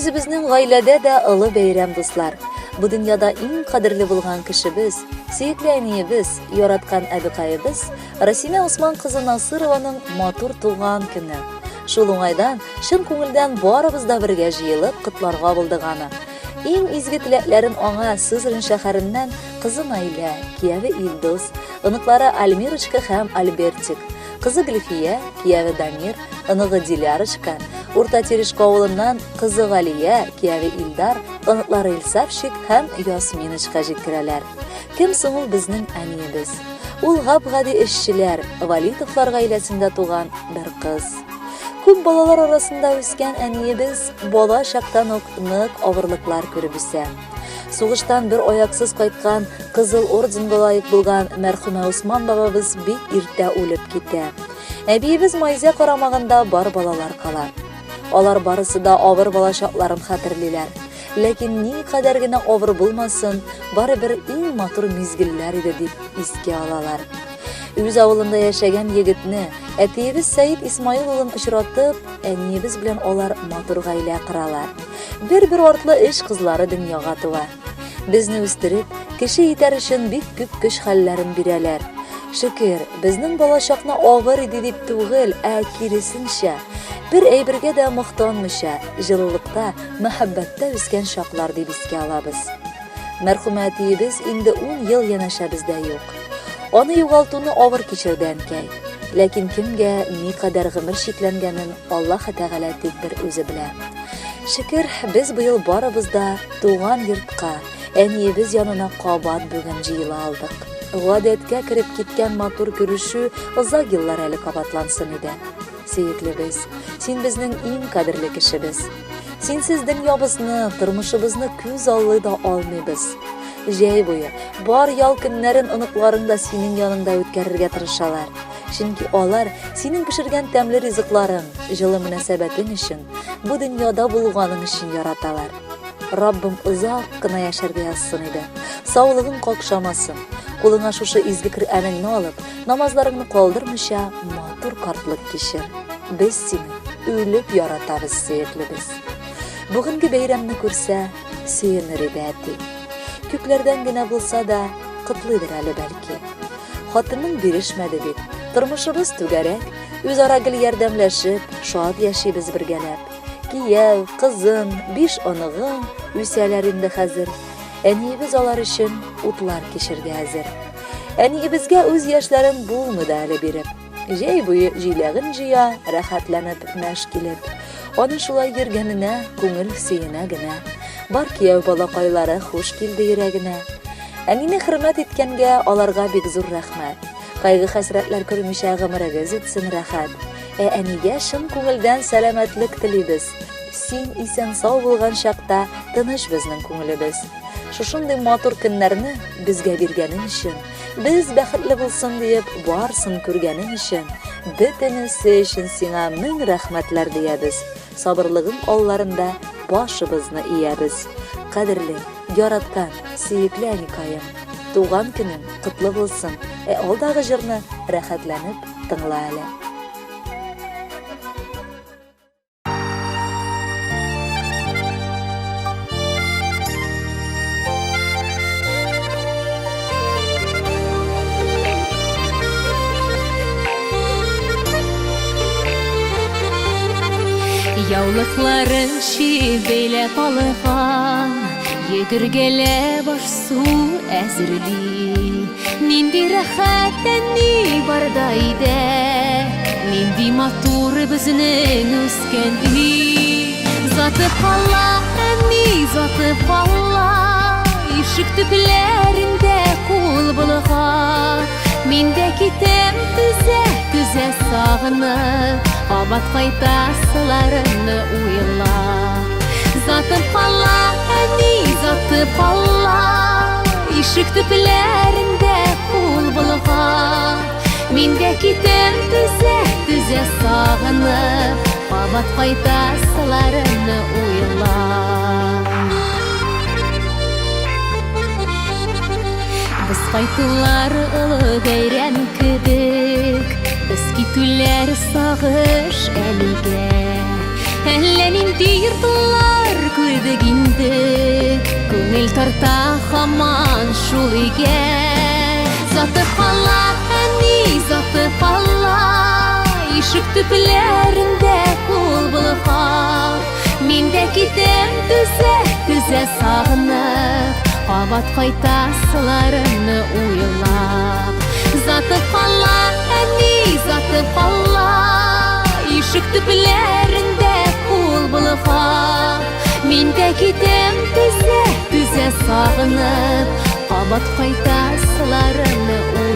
Үзебезнең гаиләдә дә олы бәйрәм дуслар. Бу дөньяда иң кадерле булган кешебез, сөекле әниебез, яраткан әбекаебыз Расимә Усман кызы Насырованың матур туган көне. Шул уңайдан чын күңелдән барыбыз да бергә җыелып котларга булдык аны. Иң изге теләкләрен аңа Сызрань шәһәреннән кызы Наилә, кияве Илдус, оныклары Альмирочка һәм Альбертик, кызы Гөлфия, кияве Дамир, оныгы Дилярочка, Урта Терешка авылыннан кызы Галия, кияве Илдар, оныклары Илсафшик һәм Ясминочка җиткерәләр. Кем соң ул безнең әниебез? Ул гап-гади эшчеләр, Валитовлар гаиләсендә туган бер кыз. Күп балалар арасында үскән әниебез бала чактан ук нык авырлыклар күреп үсә. Сугыштан бер аяксыз кайткан, Кызыл орденга лаек булган мәрхүмә Усман бабабыз бик иртә үлеп китә. Әбиебез Майза карамагында бар балалар кала. Алар барысы да авыр балачакларын хәтерлиләр. Ләкин ни кадәр генә авыр булмасын, барыбер иң матур мизгелләр иде дип искә алалар. Үз авылында яшәгән егетне, әтиебез Сәйид Исмаил улын очратып, әниебез белән алар матур гаилә коралар. Бер-бер артлы эш кызлары дөньяга туа. Безне үстереп, кеше итәр өчен бик күп көч-хәлләрен бирәләр. Шөкер, безнең балачакны авыр иде дип түгел, киресенчә, бер әйбергә дә мактанмыйча, җылылыкта, мәхәббәттә үскән чаклар дип искә алабыз. Мәрхүмә әтиебез инде 10 ел янәшә бездә юк. Аны югалтуны авыр кичерде әнкәй. Ләкин кемгә ни кадәр гомер чикләнгәнен Аллаһ Тәгалә тик бер үзе белә. Шөкер, без быел барыбыз да туган йортка, әниебез янына кабат бүген җыела алдык. Гадәткә кереп киткән матур күрешү озак еллар әле кабатлансын иде. Сөеклебез, син безнең иң кадерле кешебез. Синсез дөньябызны, тормышыбызны күз аллый да алмыйбыз. Җәй буе бар ял көннәрен оныкларында синең яныңда үткәрергә тырышалар. Чөнки алар синең пешергән тәмле ризыкларың, җылы мөнәсәбәтең өчен, бу дөньяда булганың өчен яраталар. Раббым озак кына яшәргә язсын иде. Саулыгың какшамасын. Кулыңа шушы изге Коръәнеңне алып, намазларыңны калдырмыйча матур картлык кичер. Без сине үлеп яратабыз, сөеклебез. Бүгенге бәйрәмне күрсә, сөенер иде әти. Күкләрдән генә булса да, кытлыдыр әле бәлки. Хатының бирешмәде бит. Тормышыбыз түгәрәк, үзара гел ярдәмләшеп, шат яшибез бергәләп. Кияү, кызын, 5 оныгын үсәләр инде хәзер. Әниебез алар өчен утлар кичергә әзер. Әниебезгә үз яшьләрен булмады әле биреп. Җәй буе җиләген җыя, рәхәтләнеп мәш килеп. Аны шулай йөргәненә күңел сөенә генә. Бар кияү балакайлары хуш килде йөрәгенә. Әнине хөрмәт иткәнгә аларга бик зур рәхмәт. Кайгы-хәсрәтләр күрмичә гомерегез үтсен рәхәт. Әнигә шын күңелдән сәламәтлек телибез. Син исән сау булган чакта тыныч безнең күңелебез. Шушындый матур көннәрне безгә биргәнең өчен, без бәхетле булсын диеп барсын күргәнең өчен, бөтенесе өчен сиңа мең рәхмәтләр диябез. Сабырлыгың алларында башыбызны иябез. Кадерле, яраткан, сөекле әникаем, туган көнең котлы булсын. Алдагы җырны рәхәтләнеп тыңла әле. Яулыкларын бәйләп алган, йөгергәлә баш су әзерли. Нинди рәхәт әни барда иде, нинди матур безнең үскән үй. Заты кала, әни заты кала, ишек төпләрендә кул булган. Мин дә китәм түзә сагынып, кабат кайтасыларымны уйлап. Заты кала, әни заты кала, ишек төпләрендә кул булган. Мин дә китәм түзә сагынып, кабат кайтасыларымны уйлап. Без кайтулар олы бәйрәм кебек, без китүләр сагыш әлегә. Әллә нинди йортлар күрдік инде, көңіл тарта хаман шул үйге. Заты қала, әни заты қала, ишік түплерінде кул бұлға. Мен де кетем түзә сағынып, қабат қайтасыларыны уйлап. Заты қала, әни заты қала, ишік түплерінде кул бұлға. Мен де кетем түзә сағынып, қабат қайтасыларыны уйлап.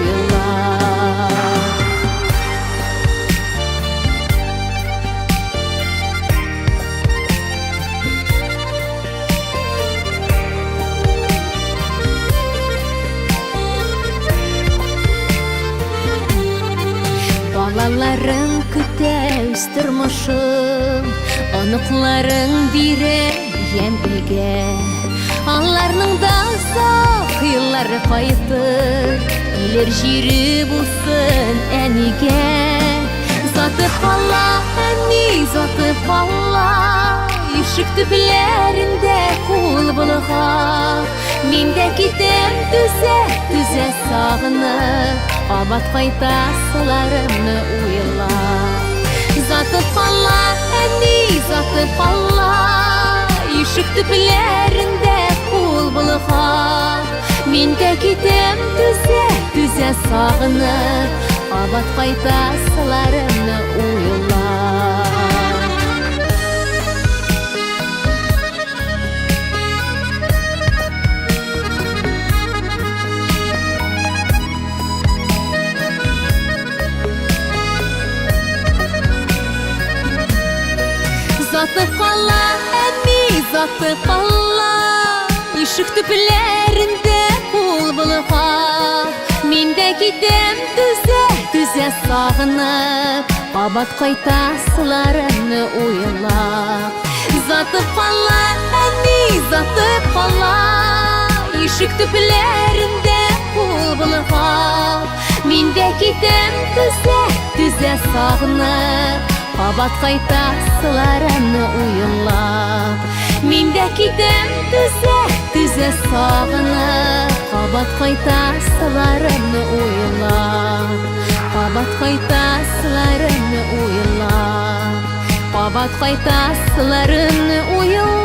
Балаларың күтә үстірмішім, анықларың бире ембеге. Аларның да сақ еллары қайтыр, елер жері болсын әниге. Заты қала, әни заты қала, ишік түплерінде кул бұлға. Мен де кетем түзә сағынып, қабат қайтасыларымны уйлап. Заты қала, әни заты қала, ишік түплерінде кул бұлға. Мен де кетем түзә сағынып, қабат қайтасыларымны уйлап. Заты қала, әни заты қала, ишік түплерінде кул бұлға. Мен де кетем түзә сағынып, қабат қайтасыларыны уйлап. Заты қала, әни заты қала, ишік түплерінде кул бұлға. Мен де кетем түзә сағынып, қабат қайтасыларыны уйлап. Мен де кетем түзә сағынып, қабат қайтасыларыны уйлап. Қабат қайтасыларыны уйлап. Қабат қайтасыларыны уйлап.